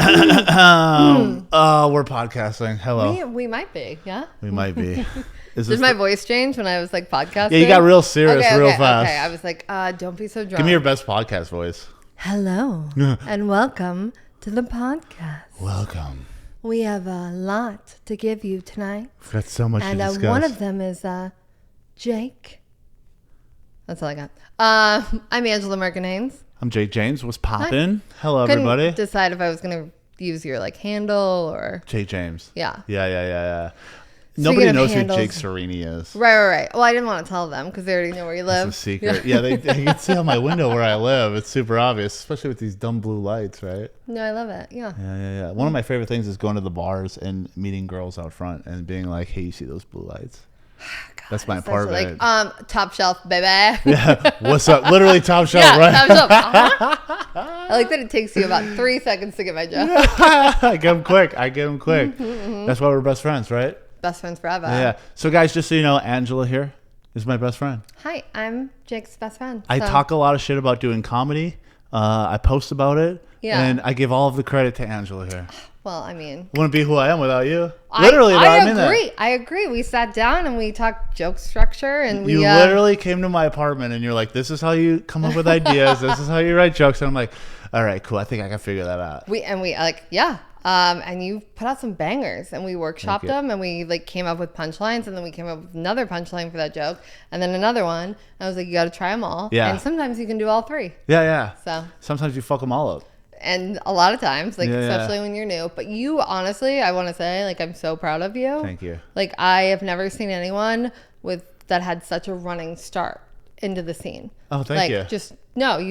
We're podcasting. Hello. We might be, yeah? We might be. Did my voice change when I was like podcasting? Yeah, you got real serious real fast. Okay, I was like, don't be so drunk. Give me your best podcast voice. Hello, and welcome to the podcast. Welcome. We have a lot to give you tonight. We've got so much to discuss. And one of them is Jake. That's all I got. I'm Angela Merkin Haines. I'm Jake James. What's poppin'? Hello, everybody. Couldn't decide if I was going to use your like handle or... Jake James. Yeah. Yeah. Nobody knows who Jake Serini is. Right. Well, I didn't want to tell them because they already know where you live. It's a secret. Yeah, they can see out my window where I live. It's super obvious, especially with these dumb blue lights, right? No, I love it. Yeah. Yeah. One of my favorite things is going to the bars and meeting girls out front and being like, hey, you see those blue lights? God, that's my apartment. Like, top shelf, baby. Yeah. What's up? Literally top shelf, yeah, right? Top shelf. I like that it takes you about 3 seconds to get my joke. I get them quick. That's why we're best friends, right? Best friends forever. Yeah. So, guys, just so you know, Angela here is my best friend. Hi, I'm Jake's best friend. I talk a lot of shit about doing comedy. I post about it. Yeah. And I give all of the credit to Angela here. Well, I mean, wouldn't be who I am without you. Literally, I agree. We sat down and we talked joke structure, and you literally came to my apartment and you're like, "This is how you come up with ideas. This is how you write jokes." And I'm like, "All right, cool. I think I can figure that out." And you put out some bangers, and we workshopped them, and we like came up with punchlines, and then we came up with another punchline for that joke, and then another one. And I was like, "You got to try them all." Yeah. And sometimes you can do all three. Yeah. So sometimes you fuck them all up. And a lot of times, like, especially when you're new. But you, honestly, I want to say, like, I'm so proud of you. Thank you. Like, I have never seen anyone that had such a running start into the scene. Oh, thank you. You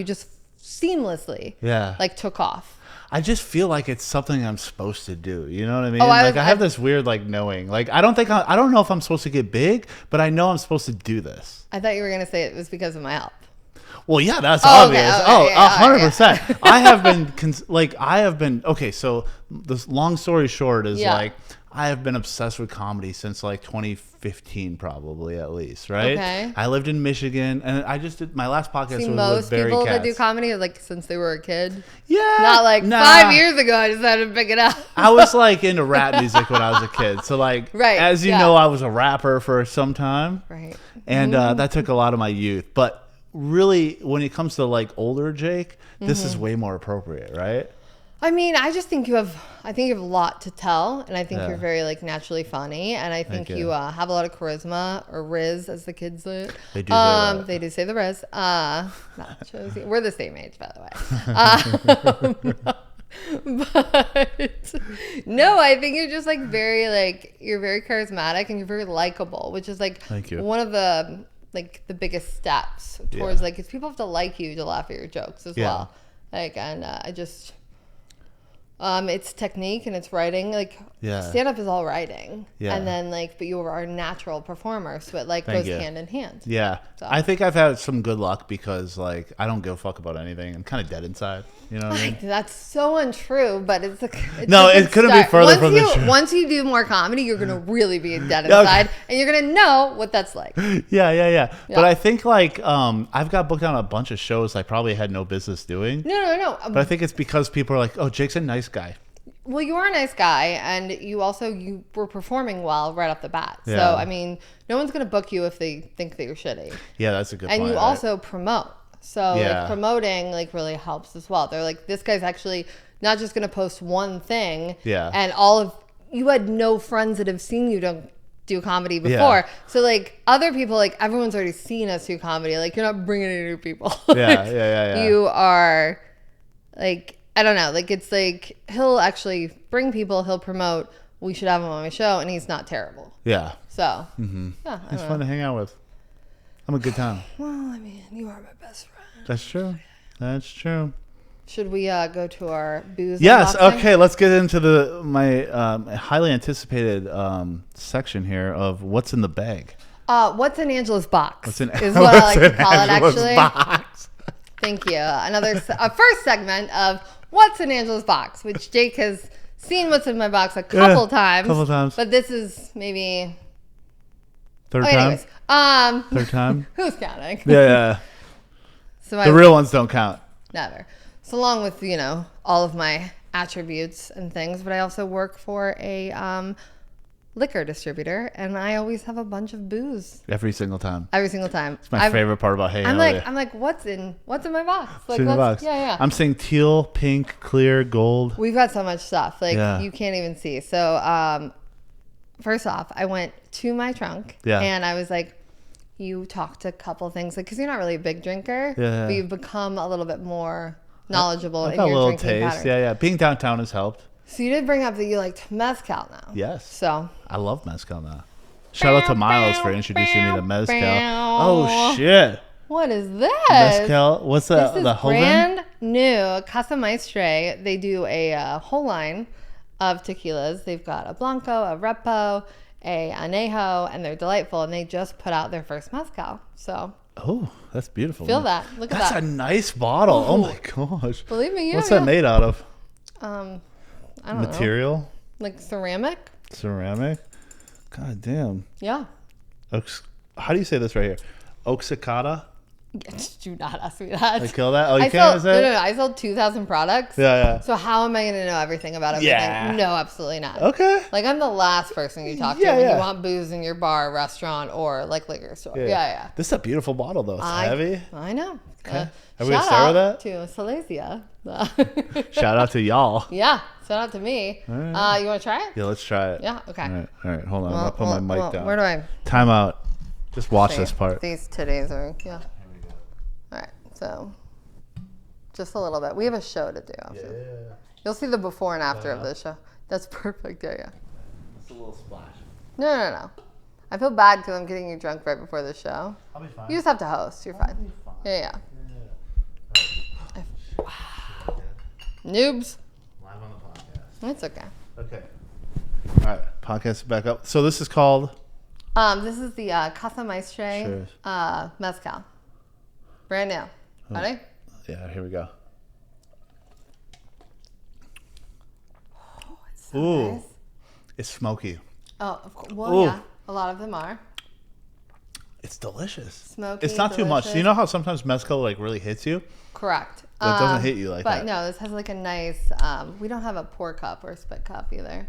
just seamlessly, like, took off. I just feel like it's something I'm supposed to do. You know what I mean? I have this weird, like, knowing. Like, I don't know if I'm supposed to get big, but I know I'm supposed to do this. I thought you were going to say it was because of my help. Well, yeah, that's obvious. Okay, 100%. I have been, okay, so this long story short is like, I have been obsessed with comedy since like 2015, probably at least, right? Okay. I lived in Michigan, and I just did my last podcast was most with Barry people Katz. that do comedy like since they were a kid. Yeah. Not like 5 years ago I decided to pick it up. I was like into rap music when I was a kid. So like, as you know, I was a rapper for some time. Right. And that took a lot of my youth. But really, when it comes to like older Jake, this is way more appropriate, right? I mean, I just think you have a lot to tell, and I think you're very like naturally funny, and I think you have a lot of charisma, or Riz as the kids say. They do say that. They do say the Riz. We're the same age, by the way. But no, I think you're just like you're very charismatic and you're very likable, which is like one of the like the biggest steps towards like, because people have to like you to laugh at your jokes as well. Like, and I just. It's technique and it's writing. Like, stand up is all writing. Yeah. And then but you are a natural performer, so it like goes hand in hand. Yeah. So. I think I've had some good luck because like I don't give a fuck about anything. I'm kind of dead inside. You know what I mean? That's so untrue, but it's it couldn't be further from the truth. Once you do more comedy, you're gonna really be dead inside, and you're gonna know what that's like. Yeah. But I think like I've got booked on a bunch of shows I probably had no business doing. No. But I think it's because people are like, oh, Jake's a nice guy. Well, you are a nice guy, and you were performing well right off the bat. Yeah. So I mean, no one's gonna book you if they think that you're shitty. Yeah, that's a good point. And you also promote. So like promoting like really helps as well. They're like, this guy's actually not just gonna post one thing. Yeah. And you had no friends that have seen you do comedy before. Yeah. So like other people, like everyone's already seen us do comedy. Like you're not bringing any new people. Yeah. You are like, I don't know. Like it's like he'll actually bring people. He'll promote. We should have him on my show, and he's not terrible. Yeah. So he's fun to hang out with. I'm a good time. Well, I mean, you are my best friend. That's true. Should we go to our booze? Yes. Unboxing? Okay. Let's get into my highly anticipated section here of what's in the bag. What's in Angela's box? Is what I like to call it. Actually. Box. Thank you. A first segment of what's in Angela's box, which Jake has seen what's in my box a couple times. But this is maybe third time. Anyways, third time. Who's counting? Yeah. So the real ones don't count. Never. So along with all of my attributes and things, but I also work for a liquor distributor, and I always have a bunch of booze every single time. It's my favorite part about hanging out. I'm like, what's in my box? Like, in the box. Yeah. I'm saying teal, pink, clear, gold. We've got so much stuff, like you can't even see. So, first off, I went to my trunk, and I was like, you talked a couple things, like, because you're not really a big drinker, but you've become a little bit more knowledgeable in your drinking patterns. Yeah. Being downtown has helped. So you did bring up that you liked mezcal now. Yes. So I love mezcal now. Shout out to Miles for introducing me to mezcal. Oh shit! What is this? Mezcal. What's the This is brand new Casa Maestre. They do a whole line of tequilas. They've got a Blanco, a Repo, a Anejo, and they're delightful. And they just put out their first mezcal. So. Oh, that's beautiful. Feel that. Look at that. That's a nice bottle. Ooh. Oh my gosh. Believe me. What's that made out of? I don't know. Material? Like ceramic? Ceramic? God damn. Yeah. How do you say this right here? Oaxacata? Do not ask me that. I kill that? Oh, you can't say it? No. I sold 2,000 products. Yeah. So how am I going to know everything about everything? Yeah. No, absolutely not. Okay. Like, I'm the last person you talk to when you want booze in your bar, restaurant, or like liquor store. Yeah. This is a beautiful bottle, though. It's heavy. I know. Okay. Are we going to start with that? To Silesia. Shout out to y'all. Yeah. Shout out to me. Right. You want to try it? Yeah, let's try it. Yeah. Okay. All right. Hold on. I'll put my mic down. Where do I? Time out. Just watch this part. These titties are, Here we go. All right. So, just a little bit. We have a show to do. Yeah. You'll see the before and after of this show. That's perfect. Yeah. It's a little splash. No. I feel bad because I'm getting you drunk right before the show. I'll be fine. You just have to host. You're fine. Yeah. Wow. Noobs. Live on the podcast. It's okay. Okay. All right. Podcast is back up. So this is called? This is the Casa Maestre mezcal. Brand new. Ready? Yeah, here we go. Oh, it's so nice. It's smoky. Oh, of course. Well, yeah. A lot of them are. It's delicious. Smoky. It's not too much. So you know how sometimes mezcal like really hits you? Correct. But it doesn't hit you like that. But no, this has like a nice. We don't have a pour cup or a spit cup either.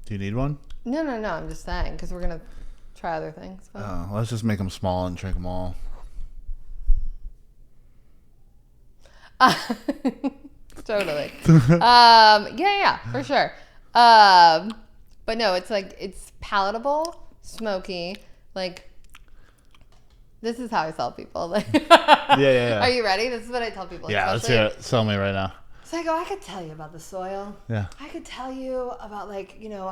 Do you need one? No. I'm just saying because we're gonna try other things. But. Oh, let's just make them small and drink them all. Totally. Yeah, for sure. But no, it's like it's palatable, smoky. Like this is how I sell people. Like, yeah. Are you ready? This is what I tell people. Yeah, let's hear it. Sell me right now. So I go, I could tell you about the soil. Yeah. I could tell you about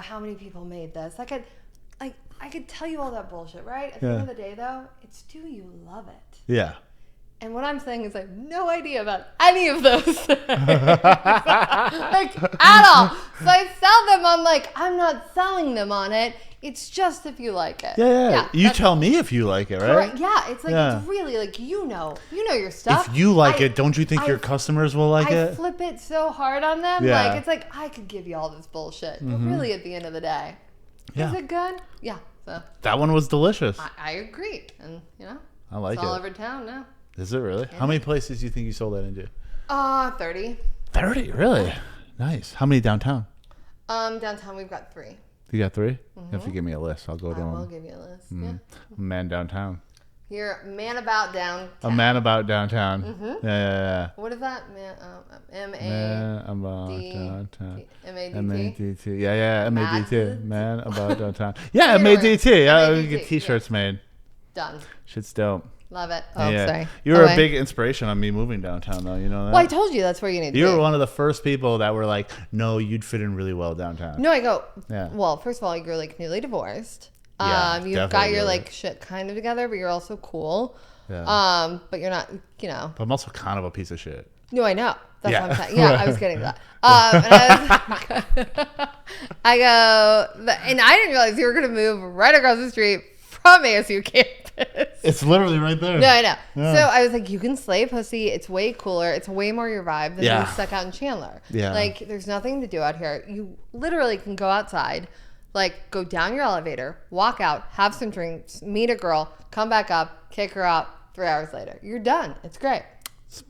how many people made this. I could tell you all that bullshit, right? At the end of the day, though, it's do you love it? Yeah. And what I'm saying is I have no idea about any of those things. Like, at all. So I sell them on, I'm not selling them on it. It's just if you like it. Yeah. You tell me if you like it, right? Correct. Yeah. It's it's really, you know your stuff. If you like it, don't you think your customers will like it? I flip it so hard on them. Yeah. It's like, I could give you all this bullshit. But really, at the end of the day, is it good? Yeah. So that one was delicious. I agree. And, I like it's all over town now. Is it really? Yeah. How many places do you think you sold that into? 30. 30? Really? Yeah. Nice. How many downtown? Downtown we've got 3. You got 3? You have to give me a list. I'll go to them. I will give you a list. Yeah. A man downtown. You're a man about downtown. A man about downtown. Yeah. What is that? Man about downtown. M-A-D-T. Yeah. M-A-D-T. Man about downtown. Yeah, M-A-D-T. We get t-shirts made. Done. Shit's dope. Love it. Oh, sorry. You were a big inspiration on me moving downtown, though. You know that? Well, I told you that's where you need to be. You were one of the first people that were like, no, you'd fit in really well downtown. No, I go, well, first of all, you're newly divorced. You've got your shit kind of together, but you're also cool. Yeah. But you're not, But I'm also kind of a piece of shit. No, I know. That's what I'm saying. Yeah, I was getting to that. I go, and I didn't realize you were going to move right across the street from ASU campus. It's literally right there. No, I know. Yeah. So I was like, you can slay pussy. It's way cooler. It's way more your vibe than being stuck out in Chandler. Yeah. There's nothing to do out here. You literally can go outside, go down your elevator, walk out, have some drinks, meet a girl, come back up, kick her out. 3 hours later, you're done. It's great.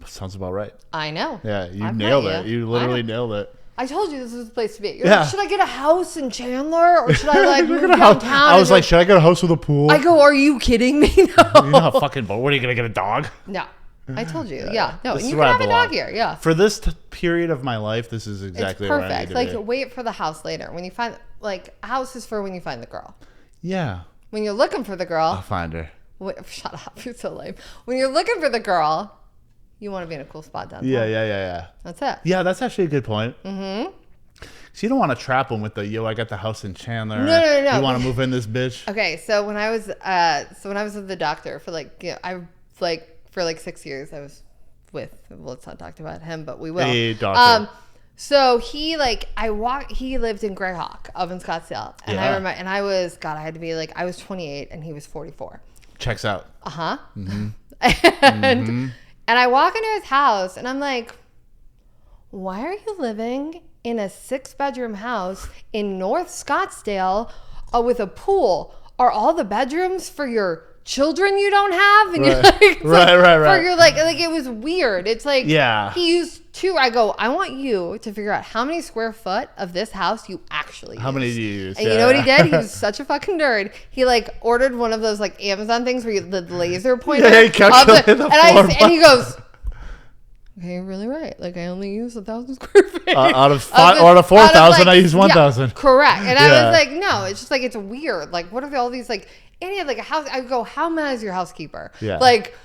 Sounds about right. I know. Yeah, you nailed it. You literally nailed it. I told you this was the place to be. You're like, should I get a house in Chandler or should I like move downtown? I was like, should I get a house with a pool? I go, are you kidding me? No. You know how fucking bored. What are you gonna get a dog? No, I told you. Yeah, no, and you can have a dog here. Yeah. For this period of my life, this is exactly it's perfect. Where I need to like be. Wait for the house later. When you find like a house is for when you find the girl. Yeah. When you're looking for the girl, I'll find her. Shut up, you're so lame. When you're looking for the girl, you want to be in a cool spot downtown. Yeah. That's it. Yeah, that's actually a good point. Mm-hmm. So you don't want to trap them with I got the house in Chandler. No. You want to move in this bitch? Okay, so when I was with the doctor for for 6 years, I was with. Well, let's not talk about him, but we will. Hey, doctor. So he he lived in Greyhawk up in Scottsdale, and I remember, and I had to be I was 28 and he was 44. Checks out. Mm-hmm. And I walk into his house and I'm like, why are you living in a 6-bedroom house in North Scottsdale with a pool? Are all the bedrooms for your children you don't have? And you're like, right. For your it was weird. It's like, he used 2. I go, I want you to figure out how many square foot of this house you actually use. How many do you use? And you know what he did? He was such a fucking nerd. He ordered one of those Amazon things where the laser pointer. Yeah, he calculated the and he goes, okay, you're really right. I only use 1,000 square feet. Out of 4,000, I use 1,000. Yeah, correct. And I was like, no, it's just it's weird. What are all these and he had a house. I go, how mad is your housekeeper? Yeah.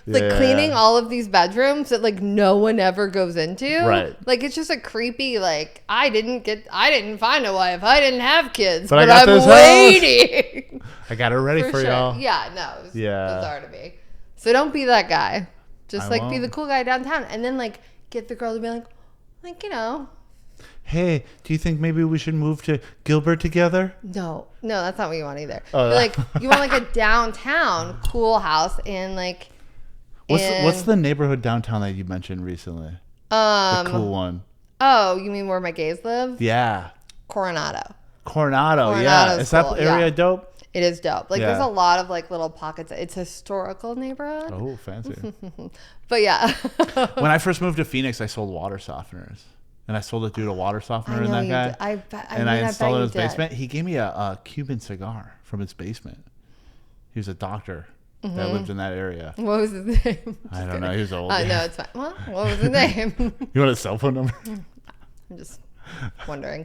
Cleaning all of these bedrooms that no one ever goes into. Right. It's just a creepy I didn't find a wife. I didn't have kids, but I'm waiting. I got her ready for y'all. Yeah, no, it was bizarre to me. So don't be that guy. Just be the cool guy downtown, and then get the girl to be hey, do you think maybe we should move to Gilbert together? No, that's not what you want either. Oh, you want a downtown cool house in What's the neighborhood downtown that you mentioned recently? The cool one. Oh, you mean where my gays live? Yeah. Coronado, yeah. Is that area dope? It is dope. There's a lot of little pockets. It's a historical neighborhood. Oh, fancy. But yeah. When I first moved to Phoenix, I sold water softeners. And I sold a dude a water softener in that guy. I installed it in his basement. He gave me a Cuban cigar from his basement. He was a doctor that lived in that area. What was his name? I don't know. He was old. No, it's fine. Well, what was his name? You want his cell phone number? I'm just wondering.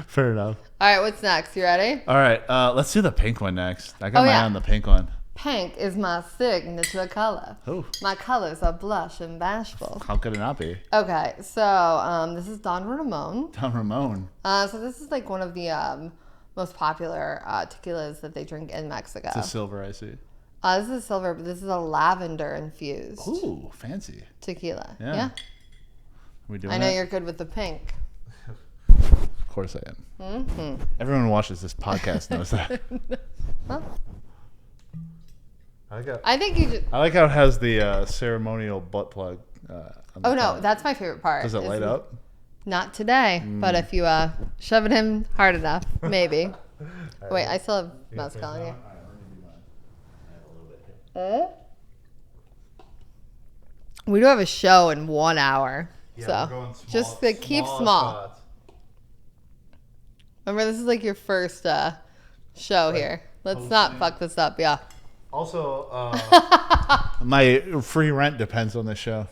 Fair enough. All right, what's next? You ready? All right, let's do the pink one next. I got my eye on the pink one. Pink is my signature color. Oh. My colors are blush and bashful. How could it not be? Okay, so this is Don Ramon. Don Ramon. So this is one of the most popular tequilas that they drink in Mexico. It's a silver, I see. This is a silver, but this is a lavender infused. Ooh, fancy. Tequila. Yeah. Are we doing I know you're good with the pink. Of course I am. Mm-hmm. Everyone who watches this podcast knows that. Well, I think you just... I like how it has the ceremonial butt plug. No, that's my favorite part. Does it light up? Not today, but if you shove it in hard enough, maybe. Wait, I still have mezcal in here. We do have a show in 1 hour, so just keep small. Remember, this is your first show here. Let's not fuck this up. Yeah. Also, my free rent depends on the show.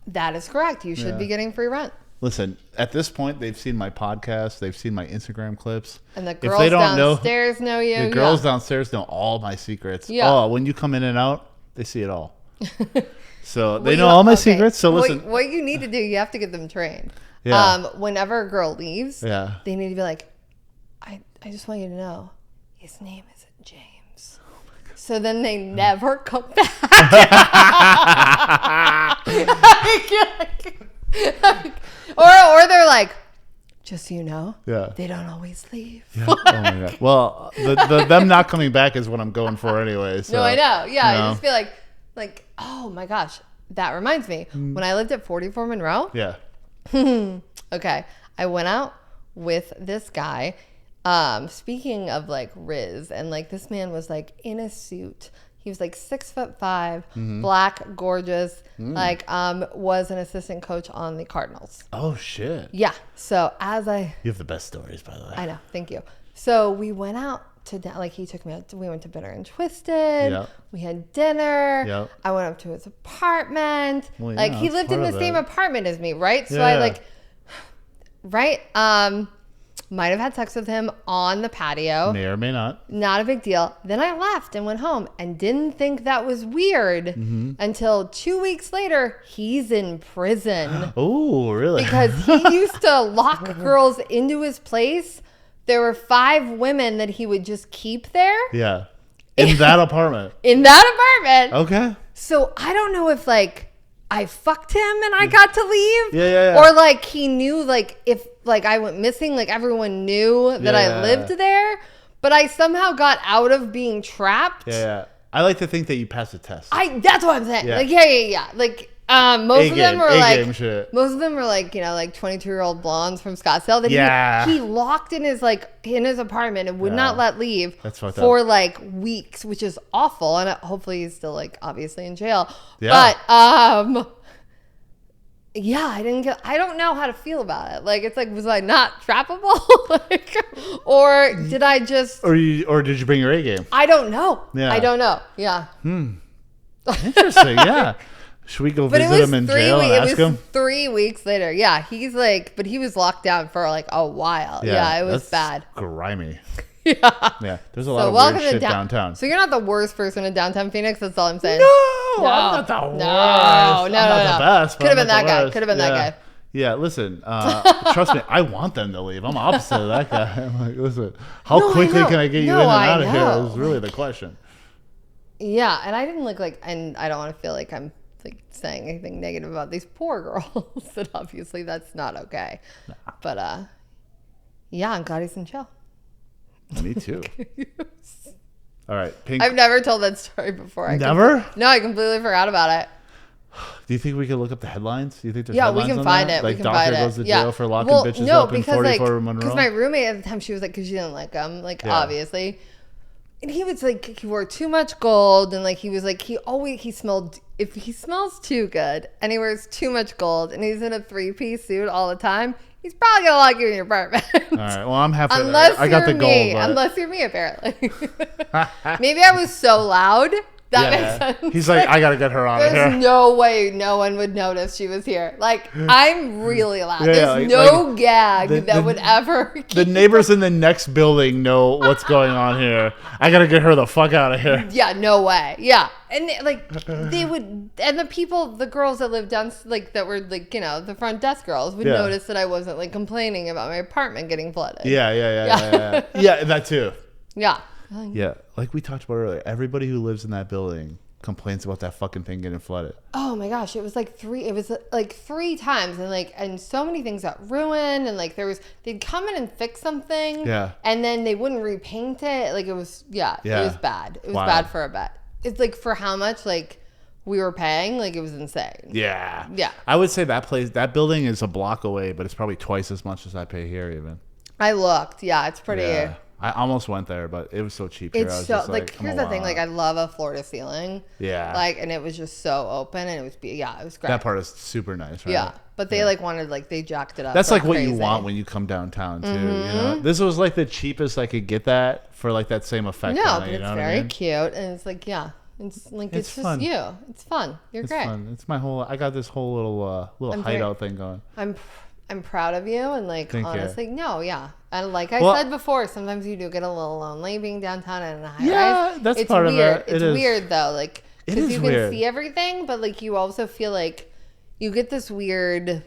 That is correct. You should be getting free rent. Listen, at this point, they've seen my podcast. They've seen my Instagram clips. And the girls downstairs know you. The girls downstairs know all my secrets. Yeah. Oh, when you come in and out, they see it all. So they know all my secrets. So listen. What you need to do, you have to get them trained. Yeah. Whenever a girl leaves, they need to be like, I just want you to know, his name isn't James. So then they never come back. Or they're like, just so you know, they don't always leave. Yeah. Oh my God. Well, them not coming back is what I'm going for anyway. So, no, I know. Yeah, I just feel like, oh my gosh, that reminds me. When I lived at 44 Monroe. Yeah. Okay, I went out with this guy. Speaking of Riz, and this man was in a suit, He was like 6'5", black, gorgeous, was an assistant coach on the Cardinals. Oh, shit. Yeah. So You have the best stories, by the way. I know. Thank you. So we went out he took me out. We went to Bitter and Twisted. Yep. We had dinner. Yep. I went up to his apartment. Well, yeah, he lived in the same apartment as me, right? So might have had sex with him on the patio. May or may not. Not a big deal. Then I left and went home and didn't think that was weird until 2 weeks later, he's in prison. Oh, really? Because he used to lock girls into his place. There were 5 women that he would just keep there. Yeah. In that apartment. In that apartment. Okay. So I don't know if I fucked him and I got to leave. Yeah. Or he knew if I went missing, everyone knew that I lived there. But I somehow got out of being trapped. Yeah. I like to think that you passed the test. That's what I'm saying. Yeah. Most of them were 22-year-old blondes from Scottsdale that he locked in his apartment and would not let leave for weeks, which is awful. And hopefully he's still obviously in jail. Yeah. But I don't know how to feel about it. Was I not trappable? Or did I just or did you bring your A game? I don't know. Yeah. I don't know. Yeah. Interesting. Yeah. Should we go visit him in jail and ask him? 3 weeks later. Yeah, he's but he was locked down for a while. Yeah, it was bad. Grimy. Yeah. There's a lot of weird shit downtown. So you're not the worst person in downtown Phoenix. That's all I'm saying. No, I'm not the worst. No. I'm not the best. Could have been that guy. Could have been that guy. Yeah, listen, trust me, I want them to leave. I'm opposite of that guy. I'm like, listen, how quickly can I get you in and out of here is really the question. Yeah, and I didn't look and I don't want to feel like I'm saying anything negative about these poor girls. And obviously that's not okay. Nah. But I'm glad he's in jail. Me too. All right, Pink. I've never told that story before. Never? No, I completely forgot about it. Do you think we could look up the headlines? Do you think there's headlines? Yeah, we can find it. We can find it. Doctor goes to jail for locking bitches up in 44 Monroe. Because my roommate at the time, she was because she didn't like him, obviously. And he was he wore too much gold, and he was he smelled. If he smells too good and he wears too much gold and he's in a 3-piece suit all the time, he's probably gonna lock you in your apartment. All right. Well, I'm happy. I got the gold. Unless you're me, apparently. Maybe I was so loud. That makes sense. He's I gotta get her out of here. There's no way no one would notice she was here. I'm really loud. There's no gag that would ever keep the neighbors in the next building know what's going on here. I gotta get her the fuck out of here. Yeah, no way. Yeah. And they would, and the girls that lived down, that were the front desk girls would notice that I wasn't complaining about my apartment getting flooded. Yeah. Yeah, that too. Yeah. Yeah, like we talked about earlier, everybody who lives in that building complains about that fucking thing getting flooded. Oh my gosh, it was 3 times, and so many things got ruined, and they'd come in and fix something, and then they wouldn't repaint it. It was it was bad. It was bad for a bit. It's for how much we were paying, it was insane. Yeah. Yeah. I would say that building is a block away, but it's probably twice as much as I pay here even. I looked. Yeah, it's pretty. Yeah. I almost went there, but it was so cheap here. It's so here's the thing, I love a floor to ceiling. Yeah. And it was just so open, and it was great. That part is super nice, right? Yeah. But they wanted they jacked it up. That's what crazy. You want when you come downtown too. Mm-hmm. You know, this was the cheapest I could get that for that same effect. No, but it's very cute, and it's it's just fun. You. It's fun. You're great. Fun. It's my whole. I got this whole little hideout thing going. I'm proud of you, and honestly, and I said before, sometimes you do get a little lonely being downtown and in a high rise. Yeah, that's part of it. It's weird though, because you can see everything, but you also feel you get this weird.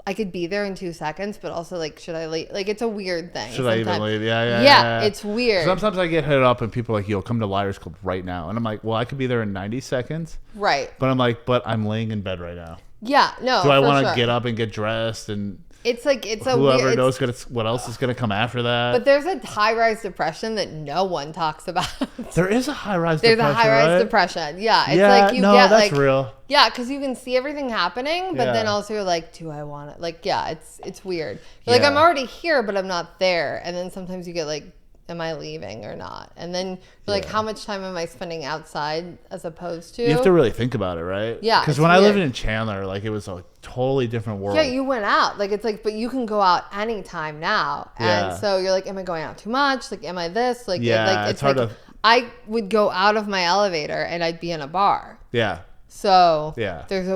I could be there in 2 seconds, but also should I leave? It's a weird thing. Should I even leave? Yeah, it's weird. Sometimes I get hit up and people are yo, come to Liars Club right now, and I'm well, I could be there in 90 seconds. Right. But I'm but I'm laying in bed right now. Yeah, no. Do I want to get up and get dressed and? It's whoever knows what else is gonna come after that. But there's a high-rise depression that no one talks about. There is a high-rise depression. There's a high-rise depression. Yeah, it's you get that's real. Yeah, because you can see everything happening, but then also you're do I want it? It's weird. You're I'm already here, but I'm not there. And then sometimes you get am I leaving or not? And then you're like, how much time am I spending outside as opposed to? You have to really think about it, right? Yeah. Because when I lived in Chandler, like it was a totally different world. Yeah, you went out. Like it's like, but you can go out anytime now. And so you're like, am I going out too much? Like, am I this? Like, it's hard to... I would go out of my elevator and I'd be in a bar. Yeah. So there's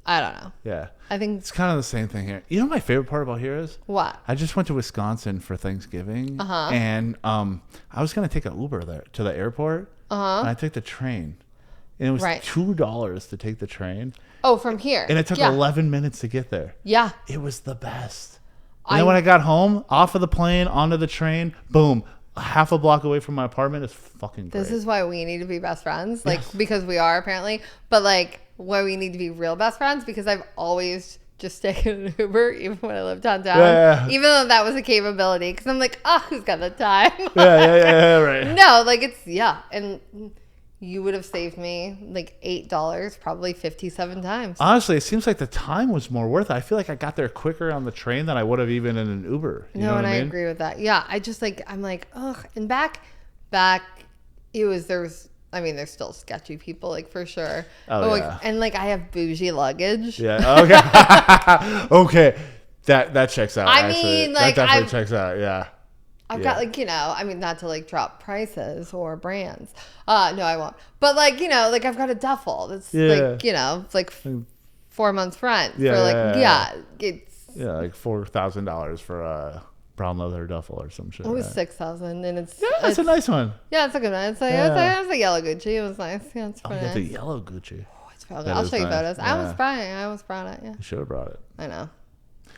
I don't know. Yeah. I think it's kind of the same thing here. You know, my favorite part about here is what? I just went to Wisconsin for Thanksgiving, and I was gonna take an Uber there to the airport, and I took the train, and it was $2 to take the train. Oh, from here, and it took 11 minutes to get there. Yeah, it was the best. And then when I got home, off of the plane, onto the train, boom. Half a block away from my apartment is fucking great. This is why we need to be best friends, like because we are apparently, but like why we need to be real best friends, because I've always just taken an Uber even when I lived downtown, even though that was a capability, because I'm like, oh, who's got the time? Right. No, like it's and you would have saved me like $8 probably 57 times. Honestly, it seems like the time was more worth it. I feel like I got there quicker on the train than I would have even in an Uber. You know what I mean? agree with that. Yeah, I just like, I'm like, ugh. And back there's still sketchy people, like for sure. And like I have bougie luggage. Yeah. Okay. Okay. That checks out. I mean, like that definitely checks out. Yeah. I've got like, not to like drop prices or brands. No, I won't. But like, like I've got a duffel that's like, it's like 4 months rent for like, it's like $4,000 for a brown leather duffel or some shit. It was $6,000 and it's a nice one. Yeah, it's a good one. It's like, it was a yellow Gucci. It was nice. Yeah, it's pretty nice. The yellow Gucci. Oh, it's probably I'll show you photos. Yeah. I almost brought it. Yeah. You should have brought it. I know.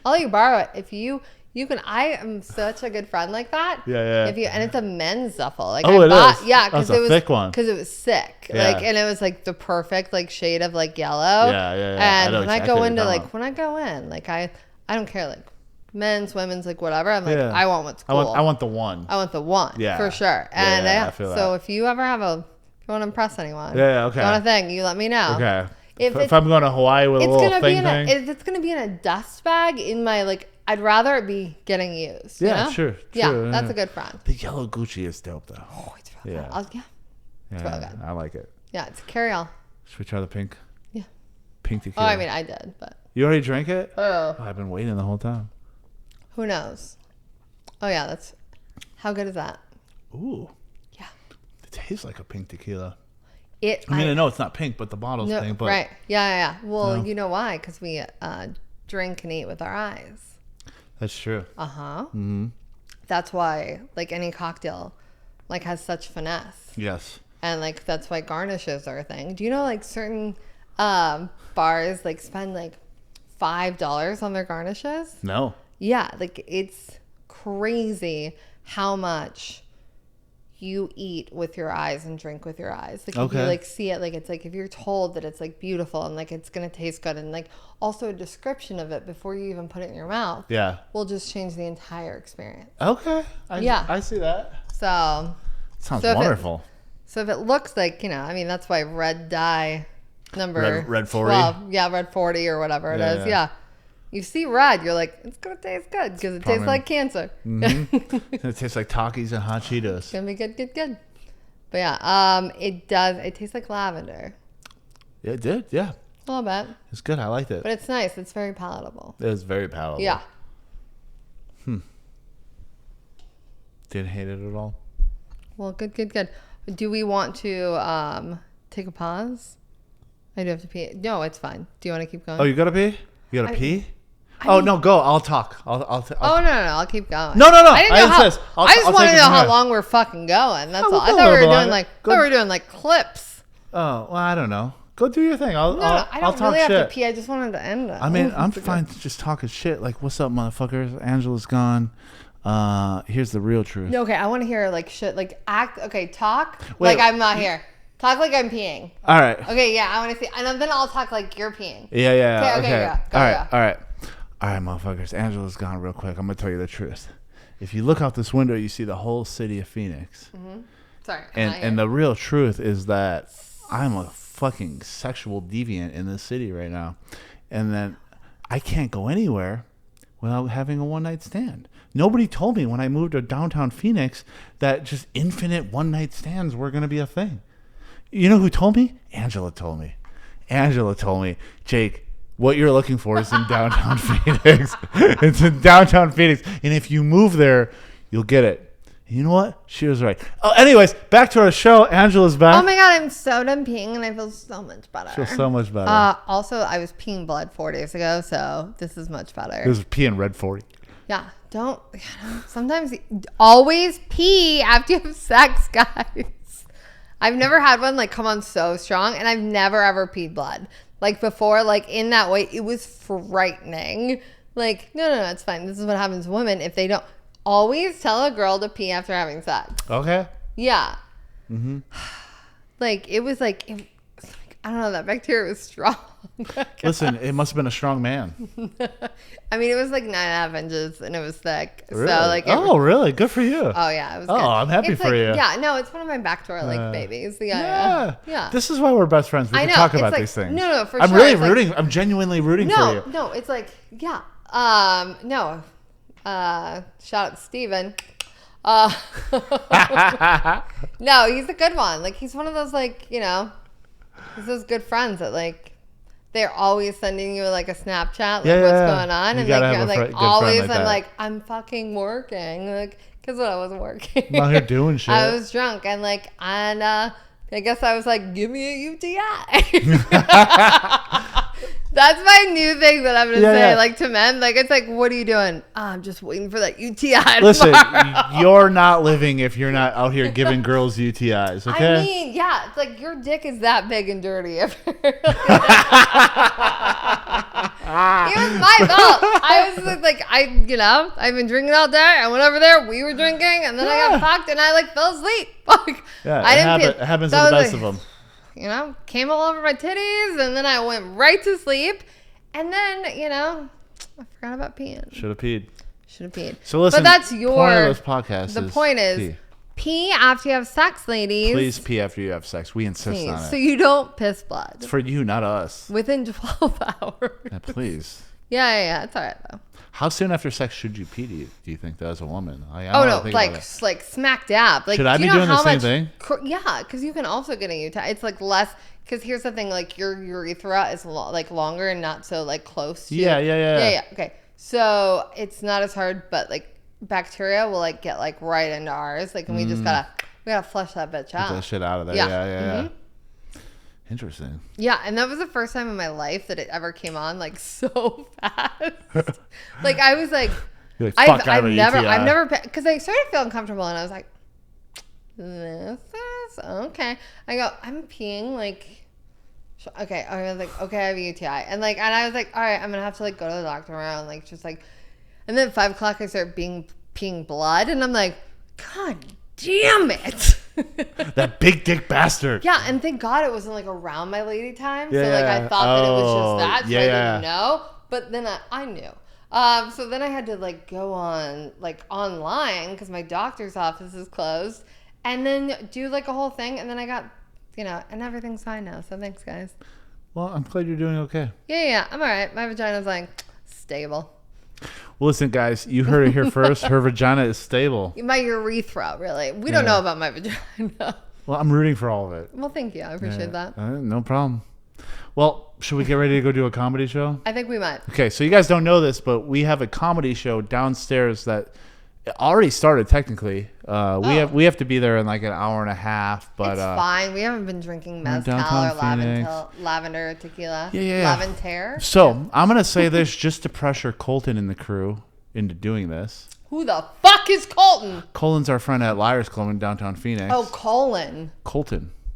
I'll let you borrow it if you can. I am such a good friend like that. Yeah. And it's a men's duffel. Like it is. Yeah, because it was a thick one. Because it was sick. Yeah. Like, and it was like the perfect like shade of like yellow. Yeah. And when I go in, like I don't care, like men's, women's, like whatever. I'm like, I want what's cool. I want the one. I want the one. Yeah, for sure. And I feel so that. If you ever have if you want to impress anyone, okay. You want a thing, you let me know. Okay. If I'm going to Hawaii with a little thing, it's gonna be in a dust bag in my like. I'd rather it be getting used. Yeah, you know? Sure. Yeah, that's a good friend. The yellow Gucci is dope, though. Oh, it's real good. It's real good. I like it. Yeah, it's a carry-all. Should we try the pink? Yeah. Pink tequila. Oh, I mean, I did, but... You already drank it? Oh. I've been waiting the whole time. Who knows? Oh, yeah, that's... How good is that? Ooh. Yeah. It tastes like a pink tequila. I know it's not pink, but the bottle's pink. But, right. Yeah. Well, you know why? Because we drink and eat with our eyes. That's true. Mm-hmm. That's why, like, any cocktail, like, has such finesse. Yes. And, like, that's why garnishes are a thing. Do you know, like, certain bars, like, spend, like, $5 on their garnishes? No. Yeah. Like, it's crazy how much you eat with your eyes and drink with your eyes. Like, if you, like, see it, like, it's, like, if you're told that it's, like, beautiful and, like, it's going to taste good and, like, also a description of it before you even put it in your mouth. Yeah. Will just change the entire experience. Okay. I see that. So. Sounds wonderful. So if it looks like, that's why red dye number. Red 40? 12. Yeah, red 40 or whatever it is. Yeah. You see red, you're like, it's going to taste good because it tastes like cancer. Mm-hmm. It tastes like Takis and hot Cheetos. It's going to be good. But yeah, it does. It tastes like lavender. Yeah, it did. Yeah. A little bit. It's good. I liked it. But it's nice. It's very palatable. It was very palatable. Yeah. Didn't hate it at all. Well, good. Do we want to take a pause? I do have to pee. No, it's fine. Do you want to keep going? Oh, you got to pee? You got to pee? No, go. I'll talk. No. I'll keep going. No. I just want to know how long we're fucking going. That's all. I thought we were doing like clips. Oh, well, I don't know. Go do your thing. I'll talk really shit. have to pee. I just wanted to end it. I mean, I'm fine just talking shit. Like, what's up, motherfuckers? Angela's gone. Here's the real truth. No, okay. I want to hear like shit. Like act. Okay, talk. Wait, like I'm not here. Talk like I'm peeing. All right. Okay, yeah. I want to see. And then I'll talk like you're peeing. Yeah. Okay. All right, motherfuckers. Angela's gone real quick. I'm going to tell you the truth. If you look out this window, you see the whole city of Phoenix. Mm-hmm. Sorry. And the real truth is that I'm a fucking sexual deviant in this city right now. And then I can't go anywhere without having a one-night stand. Nobody told me when I moved to downtown Phoenix that just infinite one-night stands were going to be a thing. You know who told me? Angela told me. Angela told me, Jake, what you're looking for is in downtown Phoenix. It's in downtown Phoenix. And if you move there, you'll get it. And you know what? She was right. Oh, anyways, back to our show. Angela's back. Oh, my God. I'm so done peeing, and I feel so much better. Feel so much better. Also, I was peeing blood 4 days ago, so this is much better. This is peeing red 40. Yeah. Sometimes always pee after you have sex, guys. I've never had one like come on so strong, and I've never ever peed blood. Like before, like in that way, it was frightening. Like, no, it's fine. This is what happens to women if they don't. Always tell a girl to pee after having sex. Okay. Yeah. Mm-hmm. Like, it was like, I don't know, that bacteria was strong. Listen, it must have been a strong man. I mean, it was like 9.5 inches and it was thick. Really? So like, really? Good for you. Oh yeah, it was. Oh, good. I'm happy for you. Yeah, no, it's one of my backdoor like babies. Yeah. This is why we're best friends. We can talk about like, these things. No, for I'm sure. really rooting. I'm genuinely rooting for you. No, it's like no. Shout out to Steven. No, he's a good one. Like he's one of those like, you know, he's those good friends that like they're always sending you like a Snapchat like what's going on, and like you're like always I'm like I'm fucking working like because I wasn't working. I'm out here doing shit. I was drunk and I guess I was like, give me a UTI. That's my new thing that I'm going to say, like, to men. Like, it's like, what are you doing? Oh, I'm just waiting for that UTI Listen, tomorrow. You're not living if you're not out here giving girls UTIs, okay? I mean, yeah. It's like, your dick is that big and dirty. It was my fault. I was like, I've been drinking all day. I went over there. We were drinking. And then I got fucked and I, like, fell asleep. It happens to the best of them. You know, came all over my titties, and then I went right to sleep, and then, you know, I forgot about peeing. Should have peed. So listen, but that's your point of this podcast. The point is, pee after you have sex, ladies. Please pee after you have sex. We insist on it. So you don't piss blood. It's for you, not us. Within 12 hours. Yeah, please. Yeah. It's all right, though. How soon after sex should you pee, do you think, that as a woman? Like smack dab. Like, should I be doing the same thing? Yeah, because you can also get a UTI. It's like less, because here's the thing, like your urethra is like longer and not so like close to. Yeah. Okay, so it's not as hard, but like bacteria will like get like right into ours. Like, and we gotta flush that bitch out. Get that shit out of there. Yeah. Mm-hmm. Interesting. Yeah, and that was the first time in my life that it ever came on like so fast. Like I was like, I've never, because I started feeling uncomfortable, and I was like, this is okay. I go, I'm peeing like, okay. I was like, okay, I have a UTI, and I was like, all right, I'm gonna have to like go to the doctor tomorrow, and like just like, and then at 5 o'clock I start peeing blood, and I'm like, God damn it. That big dick bastard. Yeah, and thank God it wasn't like around my lady time. So like I thought that it was just that, so I didn't know. But then I knew. So then I had to like go on like online because my doctor's office is closed, and then do like a whole thing, and then I got, you know, and everything's fine now. So thanks, guys. Well, I'm glad you're doing okay. Yeah, I'm all right. My vagina's like stable. Well, listen, guys, you heard it here first. Her vagina is stable. My urethra, really. We don't know about my vagina. Well, I'm rooting for all of it. Well, thank you. I appreciate that. No problem. Well, should we get ready to go do a comedy show? I think we might. Okay, so you guys don't know this, but we have a comedy show downstairs that already started technically. We have to be there in like an hour and a half, but it's fine. We haven't been drinking mezcal or lavender tequila. Yeah. Lavender. So I'm gonna say this just to pressure Colton and the crew into doing this. Who the fuck is Colton? Colton's our friend at Liars Club in downtown Phoenix. Oh, Colton.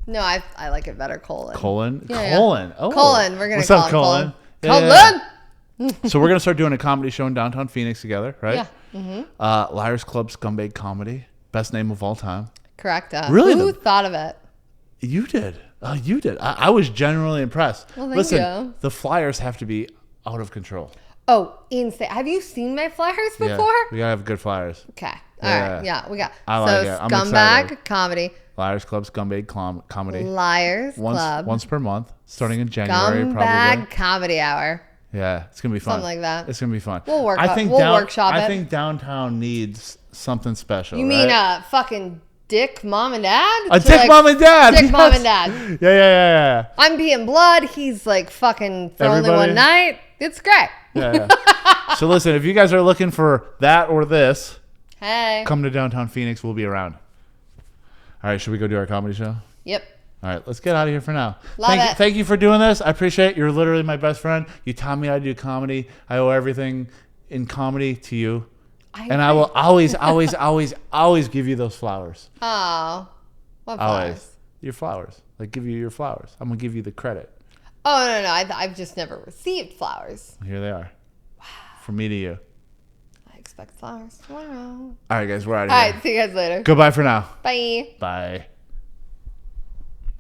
No, I like it better, Colton. Colton. Oh, Colton. We're gonna What's call up, Colton? Colton. So we're gonna start doing a comedy show in downtown Phoenix together, right? Yeah. Mm-hmm. Liars Club Scumbag Comedy, best name of all time. Correct. Really? Who thought of it? You did. You did. I was genuinely impressed. Well, thank you. The flyers have to be out of control. Oh, insane! Have you seen my flyers before? Yeah, we gotta have good flyers. Okay. All right. Yeah, we got. I like it. I'm Scumbag excited. Comedy. Liars Club Scumbag Comedy. Liars Club. Once per month, starting in January. Scumbag Comedy Hour. Yeah, it's gonna be fun. Something like that. It's gonna be fun. We'll workshop it. I think downtown needs something special. You mean a fucking dick mom and dad? A dick mom and dad. Dick mom and dad. Yeah. I'm peeing blood. He's like fucking for only one night. It's great. Yeah. So listen, if you guys are looking for that or this, come to downtown Phoenix. We'll be around. All right, should we go do our comedy show? Yep. All right, let's get out of here for now. Thank you for doing this. I appreciate it. You're literally my best friend. You taught me how to do comedy. I owe everything in comedy to you. I will always, always, always, always give you those flowers. Oh, what flowers? Always. Your flowers. Like, give you your flowers. I'm going to give you the credit. Oh, no. I've just never received flowers. Here they are. Wow. From me to you. I expect flowers tomorrow. All right, guys, we're out of here. All right, see you guys later. Goodbye for now. Bye. Bye.